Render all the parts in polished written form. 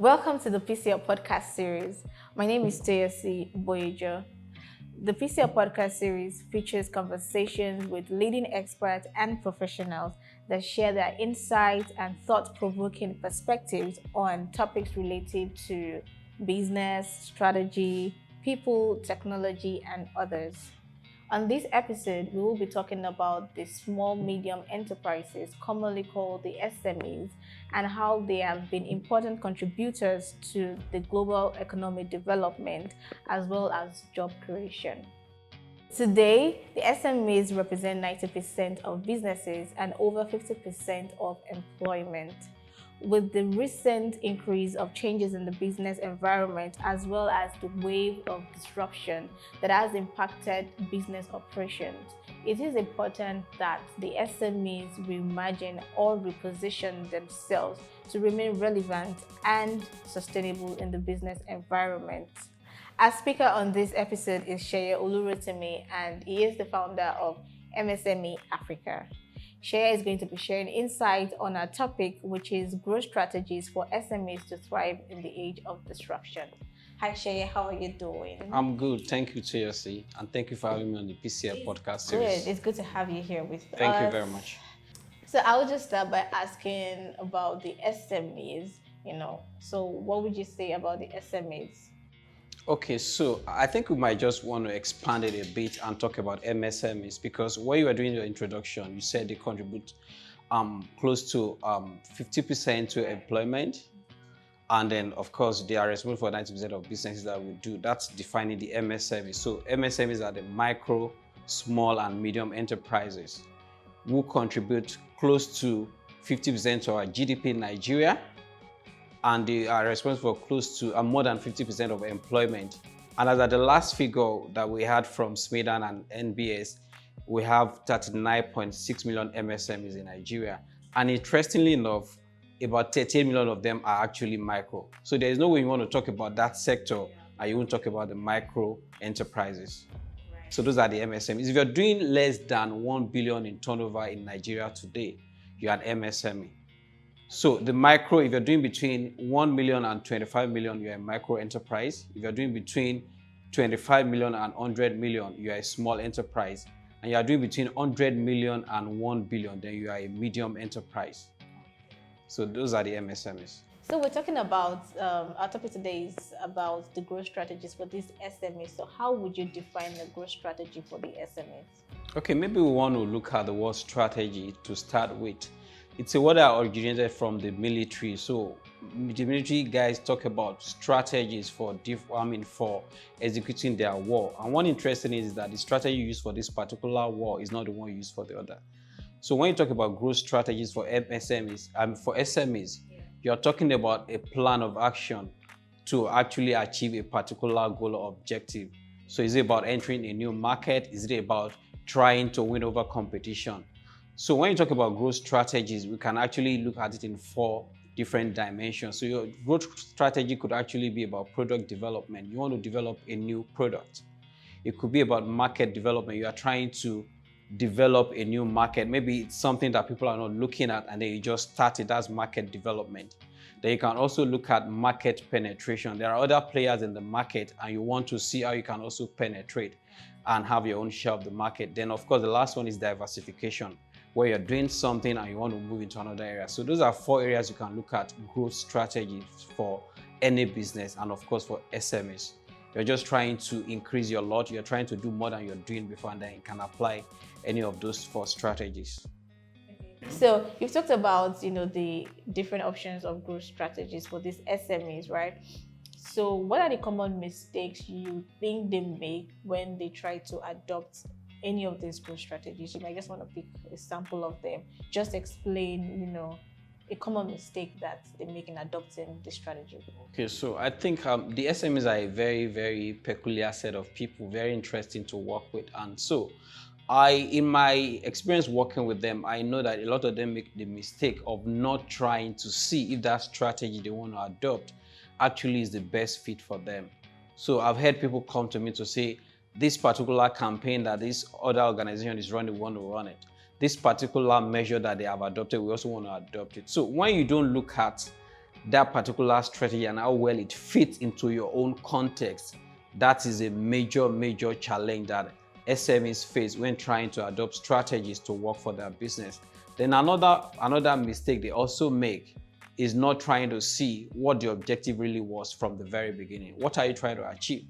Welcome to the PCL podcast series. My name is Toyosi Boyejo. The PCL podcast series features conversations with leading experts and professionals that share their insights and thought-provoking perspectives on topics related to business, strategy, people, technology, and others. On this episode, we will be talking about the small medium enterprises, commonly called the SMEs, and how they have been important contributors to the global economic development as well as job creation. Today, the SMEs represent 90% of businesses and over 50% of employment. With the recent increase of changes in the business environment as well as the wave of disruption that has impacted business operations, it is important that the SMEs reimagine or reposition themselves to remain relevant and sustainable in the business environment. Our speaker on this episode is Sheye Olurotimi, and he is the founder of MSME Africa. Sheye is going to be sharing insights on our topic, which is growth strategies for SMEs to thrive in the age of disruption. Hi Sheye, how are you doing? I'm good, thank you, TLC, and thank you for having me on the PCL podcast series. Good, it's good to have you here with us. Thank you very much. So I'll just start by asking about the SMEs, So what would you say about the SMEs? Okay, so I think we might just want to expand it a bit and talk about MSMEs, because when you were doing your introduction, you said they contribute close to 50% to employment. And then, of course, they are responsible for 90% of businesses that we do. That's defining the MSMEs. So MSMEs are the micro, small, and medium enterprises who contribute close to 50% to our GDP in Nigeria. And they are responsible for close to more than 50% of employment. And as at the last figure that we had from Smes and NBS, we have 39.6 million MSMEs in Nigeria. And interestingly enough, about 13 million of them are actually micro. So there is no way you want to talk about that sector and you won't talk about the micro enterprises. So those are the MSMEs. If you're doing less than 1 billion in turnover in Nigeria today, you're an MSME. So the micro, if you're doing between 1 million and 25 million, you're a micro enterprise. If you're doing between 25 million and 100 million, you're a small enterprise. And you're doing between 100 million and 1 billion, then you are a medium enterprise. So those are the MSMEs. So we're talking about, our topic today is about the growth strategies for these SMEs. So how would you define the growth strategy for the SMEs? Okay, maybe we want to look at the word strategy to start with. It's a word that originated from the military. So the military guys talk about strategies for executing their war. And one interesting is that the strategy used for this particular war is not the one used for the other. So when you talk about growth strategies for SMEs, you're talking about a plan of action to actually achieve a particular goal or objective. So is it about entering a new market? Is it about trying to win over competition? So when you talk about growth strategies, we can actually look at it in 4 different dimensions. So your growth strategy could actually be about product development. You want to develop a new product. It could be about market development. You are trying to develop a new market. Maybe it's something that people are not looking at and then you just start it as market development. Then you can also look at market penetration. There are other players in the market and you want to see how you can also penetrate and have your own share of the market. Then of course, the last one is diversification, where you're doing something and you want to move into another area. So those are 4 areas you can look at growth strategies for any business and of course for SMEs. You're just trying to increase your lot, you're trying to do more than you're doing before, and then you can apply any of those 4 strategies. So you've talked about, the different options of growth strategies for these SMEs, right? So what are the common mistakes you think they make when they try to adopt any of these growth strategies? You might just want to pick a sample of them. Just explain, a common mistake that they make in adopting this strategy. Okay, so I think the SMEs are a very, very peculiar set of people, very interesting to work with. And so in my experience working with them, I know that a lot of them make the mistake of not trying to see if that strategy they want to adopt actually is the best fit for them. So I've heard people come to me to say, this particular campaign that this other organization is running, we want to run it. This particular measure that they have adopted, we also want to adopt it. So when you don't look at that particular strategy and how well it fits into your own context. That is a major challenge that SMEs face when trying to adopt strategies to work for their business. Then another mistake they also make is not trying to see what the objective really was from the very beginning. What are you trying to achieve?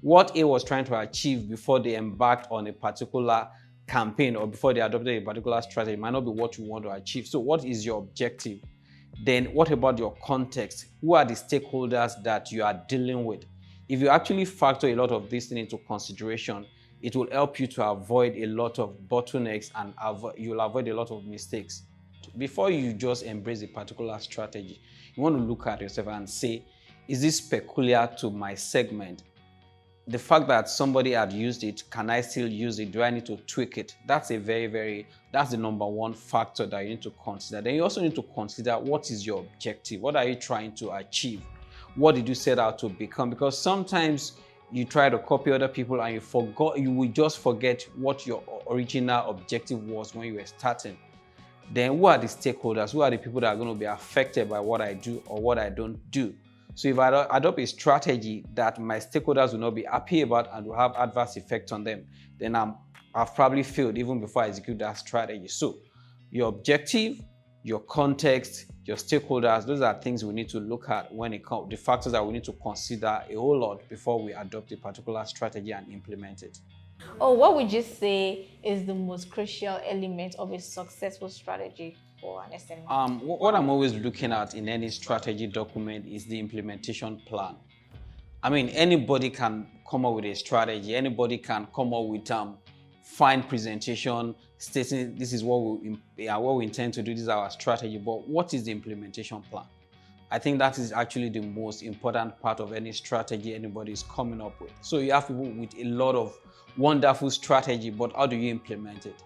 What A was trying to achieve before they embarked on a particular campaign or before they adopted a particular strategy might not be what you want to achieve. So what is your objective? Then what about your context? Who are the stakeholders that you are dealing with? If you actually factor a lot of these things into consideration, it will help you to avoid a lot of bottlenecks and you'll avoid a lot of mistakes. Before you just embrace a particular strategy, you want to look at yourself and say, is this peculiar to my segment? The fact that somebody had used it, can I still use it? Do I need to tweak it? That's that's the number one factor that you need to consider. Then you also need to consider, what is your objective? What are you trying to achieve? What did you set out to become? Because sometimes you try to copy other people and you will just forget what your original objective was when you were starting. Then who are the stakeholders? Who are the people that are going to be affected by what I do or what I don't do? So if I adopt a strategy that my stakeholders will not be happy about and will have adverse effects on them, then I've probably failed even before I execute that strategy. So your objective, your context, your stakeholders, those are things we need to look at when it comes, the factors that we need to consider a whole lot before we adopt a particular strategy and implement it. Oh, what would you say is the most crucial element of a successful strategy for an SME? What I'm always looking at in any strategy document is the implementation plan. I mean, anybody can come up with a strategy. Anybody can come up with fine presentation stating this is what we intend to do. This is our strategy. But what is the implementation plan? I think that is actually the most important part of any strategy anybody is coming up with. So you have people with a lot of wonderful strategy, but how do you implement it?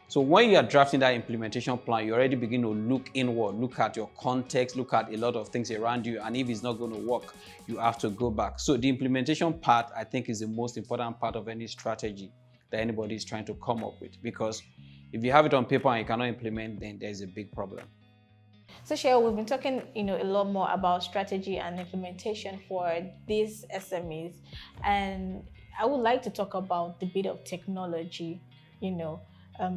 So when you are drafting that implementation plan, you already begin to look inward, look at your context, look at a lot of things around you, and if it's not going to work, you have to go back. So the implementation part, I think, is the most important part of any strategy that anybody is trying to come up with, because if you have it on paper and you cannot implement, then there's a big problem. So Cheryl, we've been talking, a lot more about strategy and implementation for these SMEs, and I would like to talk about the bit of technology,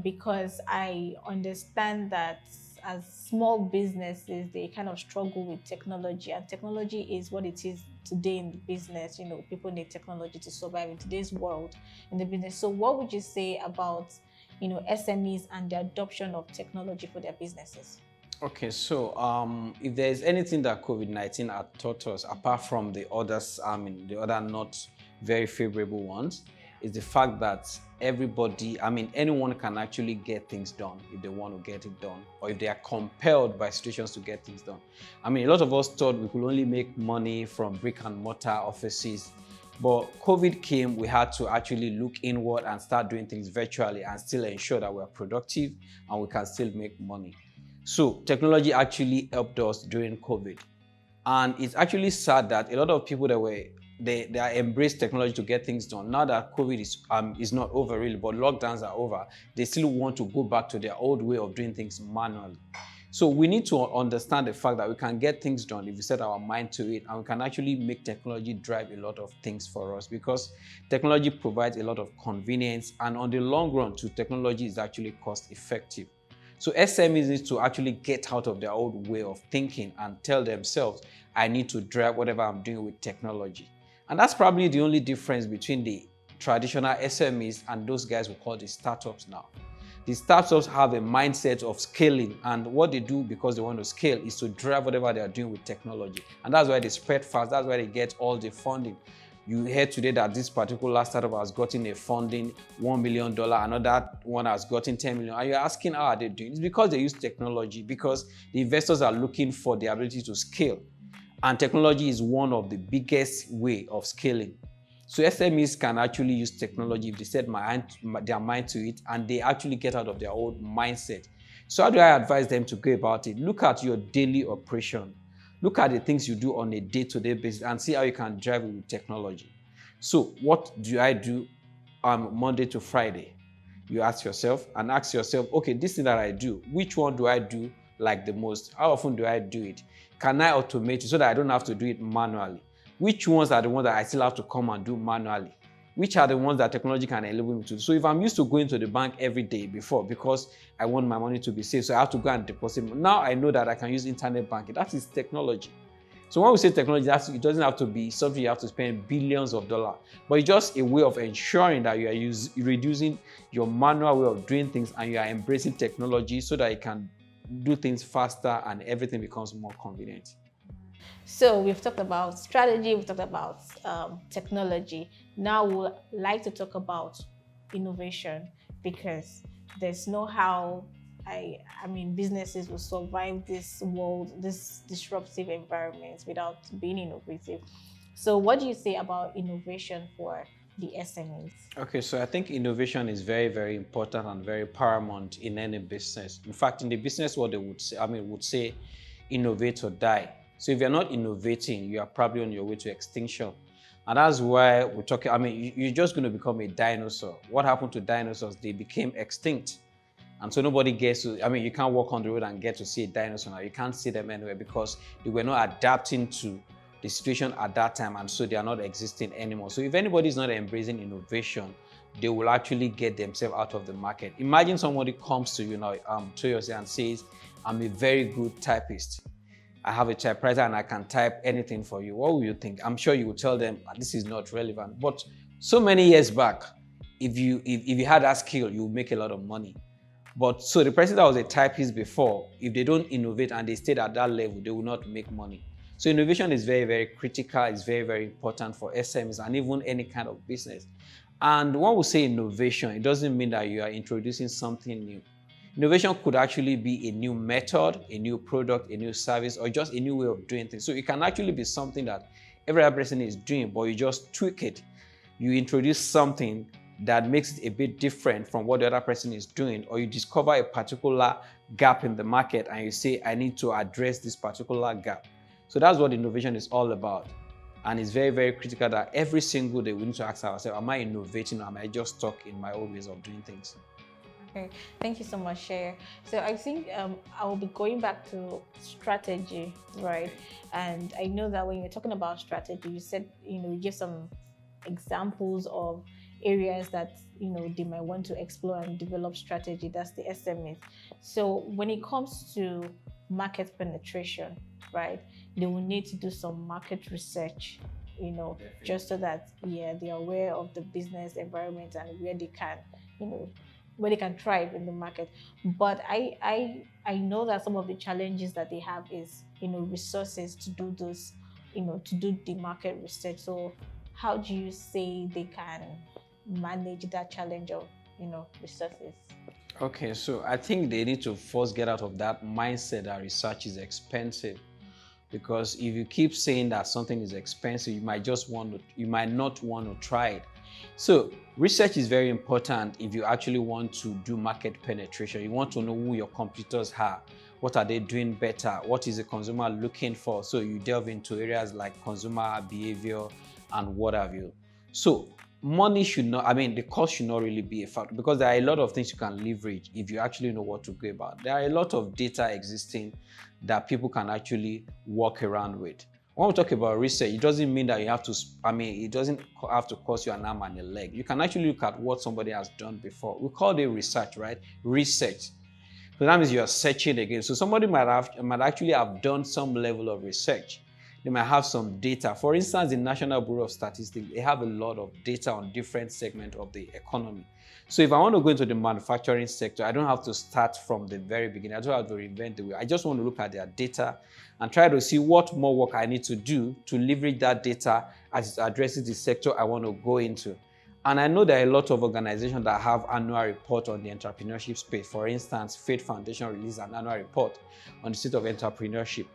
because I understand that as small businesses, they kind of struggle with technology, and technology is what it is today in the business. People need technology to survive in today's world in the business. So what would you say about, SMEs and the adoption of technology for their businesses? Okay, so if there's anything that COVID-19 had taught us, apart from the others, the other not very favorable ones, is the fact that anyone can actually get things done if they want to get it done, or if they are compelled by situations to get things done. A lot of us thought we could only make money from brick and mortar offices, but COVID came, we had to actually look inward and start doing things virtually and still ensure that we're productive and we can still make money. So technology actually helped us during COVID. And it's actually sad that a lot of people they embraced technology to get things done. Now that COVID is not over really, but lockdowns are over, they still want to go back to their old way of doing things manually. So we need to understand the fact that we can get things done if we set our mind to it, and we can actually make technology drive a lot of things for us, because technology provides a lot of convenience, and on the long run, technology is actually cost effective. So SMEs need to actually get out of their old way of thinking and tell themselves, I need to drive whatever I'm doing with technology. And that's probably the only difference between the traditional SMEs and those guys we call the startups now. The startups have a mindset of scaling, and what they do because they want to scale is to drive whatever they are doing with technology. And that's why they spread fast, that's why they get all the funding. You heard today that this particular startup has gotten a funding, $1 million, another one has gotten 10 million. And you're asking how are they doing? It's because they use technology, because the investors are looking for the ability to scale. And technology is one of the biggest way of scaling. So SMEs can actually use technology if they set their mind to it, and they actually get out of their old mindset. So how do I advise them to go about it? Look at your daily operation. Look at the things you do on a day-to-day basis and see how you can drive it with technology. So what do I do Monday to Friday? You ask yourself, okay, this thing that I do, which one do I do like the most? How often do I do it? can I automate it so that I don't have to do it manually? Which ones are the ones that I still have to come and do manually? Which are the ones that technology can enable me to do? So if I'm used to going to the bank every day before because I want my money to be safe, so I have to go and deposit. Now I know that I can use internet banking. That is technology. So when we say technology, it doesn't have to be something you have to spend billions of dollars, but it's just a way of ensuring that you are reducing your manual way of doing things and you are embracing technology so that you can do things faster and everything becomes more convenient. So we've talked about strategy, we've talked about technology. Now we'd like to talk about innovation, because there's no how I mean businesses will survive this world, this disruptive environment without being innovative. So what do you say about innovation for the SMEs? Okay, so I think innovation is very, very important and very paramount in any business. In fact, in the business world, they would say, would say innovate or die. So if you're not innovating, you are probably on your way to extinction. And that's why we're talking, you're just going to become a dinosaur. What happened to dinosaurs? They became extinct. And so nobody gets to, you can't walk on the road and get to see a dinosaur now. You can't see them anywhere because they were not adapting to the situation at that time, and so they are not existing anymore. So if anybody is not embracing innovation, they will actually get themselves out of the market. Imagine somebody comes to you now, to you and says, I'm a very good typist. I have a typewriter and I can type anything for you. What will you think? I'm sure you will tell them this is not relevant. But so many years back, if you had that skill, you would make a lot of money. But so the person that was a typist before, if they don't innovate and they stayed at that level, they will not make money. So innovation is very, very critical. It's very, very important for SMEs and even any kind of business. And when we say innovation, it doesn't mean that you are introducing something new. Innovation could actually be a new method, a new product, a new service, or just a new way of doing things. So it can actually be something that every other person is doing, but you just tweak it. You introduce something that makes it a bit different from what the other person is doing, or you discover a particular gap in the market and you say, I need to address this particular gap. So that's what innovation is all about. And it's very, very critical that every single day we need to ask ourselves, am I innovating or am I just stuck in my old ways of doing things? Okay, thank you so much, Cher. So I think I will be going back to strategy, right? And I know that when you're talking about strategy, you said, you give some examples of areas that they might want to explore and develop strategy. That's the SMEs. So when it comes to market penetration, right, they will need to do some market research, just so that they are aware of the business environment and where they can, where they can thrive in the market. But I know that some of the challenges that they have is resources to do those, to do the market research. So how do you say they can manage that challenge of resources? Okay, so I think they need to first get out of that mindset that research is expensive. Because if you keep saying that something is expensive, you might not want to try it. So research is very important if you actually want to do market penetration. You want to know who your competitors are, what are they doing better, what is the consumer looking for. So you delve into areas like consumer behavior and what have you. So money should not, the cost should not really be a factor, because there are a lot of things you can leverage if you actually know what to go about. There are a lot of data existing that people can actually work around with. When we talk about research, it doesn't mean that you have to, it doesn't have to cost you an arm and a leg. You can actually look at what somebody has done before. We call it research, right? Research. So that means you are searching again. So somebody might actually have done some level of research. They might have some data. For instance, the National Bureau of Statistics, they have a lot of data on different segments of the economy. So if I want to go into the manufacturing sector, I don't have to start from the very beginning. I don't have to reinvent the wheel. I just want to look at their data and try to see what more work I need to do to leverage that data as it addresses the sector I want to go into. And I know there are a lot of organizations that have annual report on the entrepreneurship space. For instance, Faith Foundation released an annual report on the state of entrepreneurship.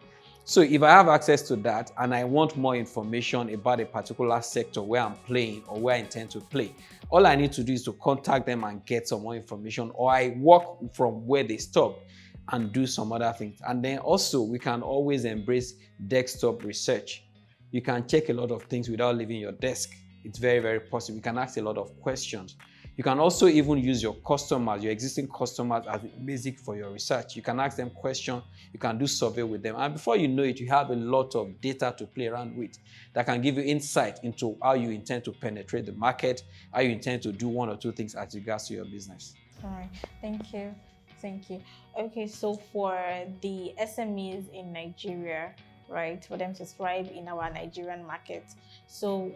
So if I have access to that and I want more information about a particular sector where I'm playing or where I intend to play, all I need to do is to contact them and get some more information, or I walk from where they stop and do some other things. And then also we can always embrace desktop research. You can check a lot of things without leaving your desk. It's very, very possible. You can ask a lot of questions. You can also even use your customers, your existing customers, as basic for your research. You can ask them questions, you can do survey with them, and before you know it, you have a lot of data to play around with that can give you insight into how you intend to penetrate the market, how you intend to do one or two things as regards to your business. All right, thank you. Thank you. Okay, so for the SMEs in Nigeria, right, for them to thrive in our Nigerian market, so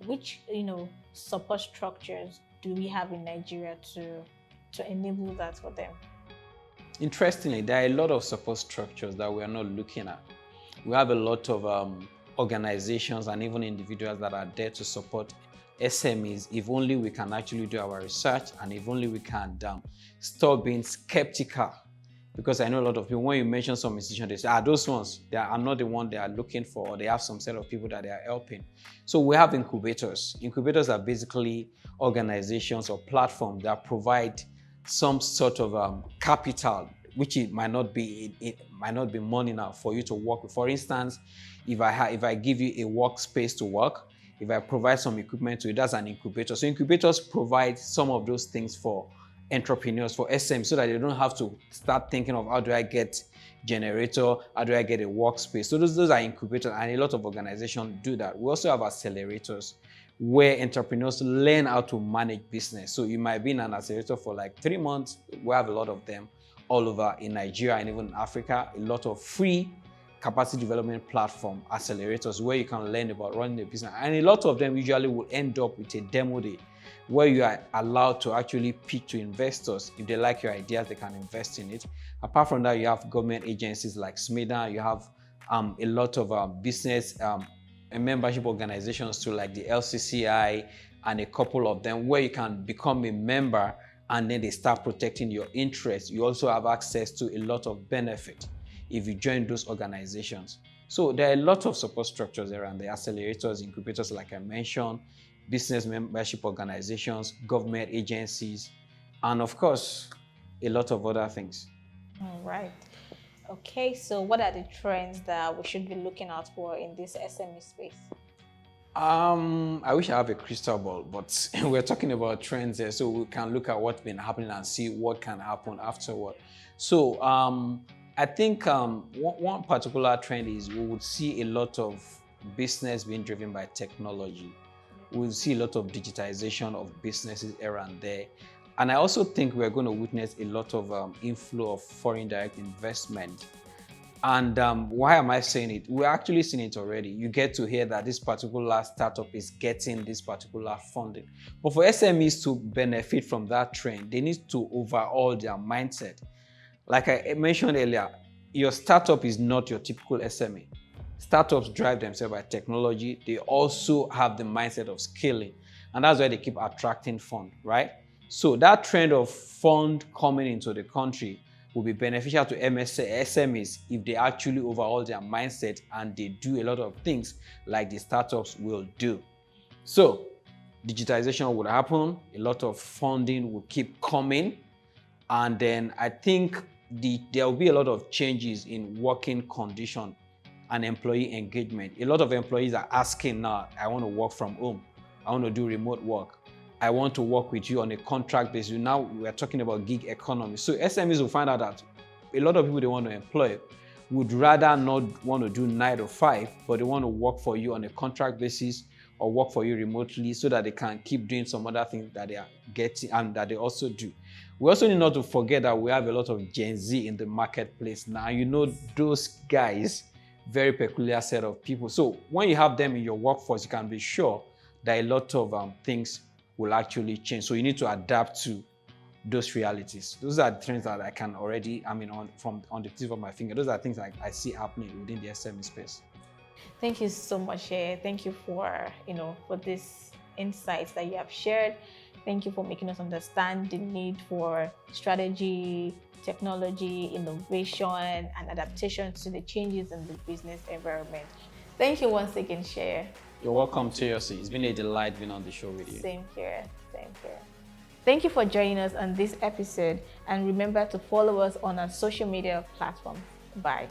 which support structures do we have in Nigeria to enable that for them? Interestingly, there are a lot of support structures that we are not looking at. We have a lot of organizations and even individuals that are there to support SMEs if only we can actually do our research and if only we can stop being skeptical. Because I know a lot of people, when you mention some institutions, they say, those ones, I'm not the one they are looking for, or they have some set of people that they are helping. So we have incubators. Incubators are basically organizations or platforms that provide some sort of capital, which it might not be money now for you to work with. For instance, if I give you a workspace to work, if I provide some equipment to you, that's an incubator. So incubators provide some of those things for entrepreneurs, for SM, so that they don't have to start thinking of how do I get generator, how do I get a workspace. So those are incubators, and a lot of organizations do that. We also have accelerators where entrepreneurs learn how to manage business. So you might be in an accelerator for like 3 months. We have a lot of them all over in Nigeria and even in Africa. A lot of free capacity development platform accelerators where you can learn about running a business, and a lot of them usually will end up with a demo day where you are allowed to actually pitch to investors. If they like your ideas, they can invest in it. Apart from that, you have government agencies like Smes. You have a lot of business and membership organizations too, like the LCCI and a couple of them, where you can become a member and then they start protecting your interests. You also have access to a lot of benefit if you join those organizations. So there are a lot of support structures around the accelerators, incubators, like I mentioned, business membership organizations, government agencies, and of course, a lot of other things. All right. Okay, so what are the trends that we should be looking out for in this SME space? I wish I have a crystal ball, but we're talking about trends here, so we can look at what's been happening and see what can happen afterward. So I think one particular trend is we would see a lot of business being driven by technology. We'll see a lot of digitization of businesses around there. And I also think we're going to witness a lot of inflow of foreign direct investment. And why am I saying it? We're actually seeing it already. You get to hear that this particular startup is getting this particular funding. But for SMEs to benefit from that trend, they need to overhaul their mindset. Like I mentioned earlier, your startup is not your typical SME. Startups drive themselves by technology. They also have the mindset of scaling. And that's why they keep attracting funds, right? So that trend of fund coming into the country will be beneficial to SMEs if they actually overhaul their mindset and they do a lot of things like the startups will do. So digitization would happen, a lot of funding will keep coming, and then I think there will be a lot of changes in working condition and employee engagement. A lot of employees are asking now, I want to work from home, I want to do remote work, I want to work with you on a contract basis. Now we're talking about gig economy. So SMEs will find out that a lot of people they want to employ would rather not want to do 9 to 5, but they want to work for you on a contract basis or work for you remotely so that they can keep doing some other things that they are getting and that they also do. We also need not to forget that we have a lot of Gen Z in the marketplace now. You know, those guys, very peculiar set of people. So when you have them in your workforce, you can be sure that a lot of things will actually change. So you need to adapt to those realities. Those are the trends that I can already, on the tip of my finger. Those are things I see happening within the SME space. Thank you so much. Thank you for this insights that you have shared. Thank you for making us understand the need for strategy, technology, innovation, and adaptation to the changes in the business environment. Thank you once again, Shea. You're welcome, TLC. It's been a delight being on the show with you. Same here. Thank you for joining us on this episode, and remember to follow us on our social media platforms. Bye.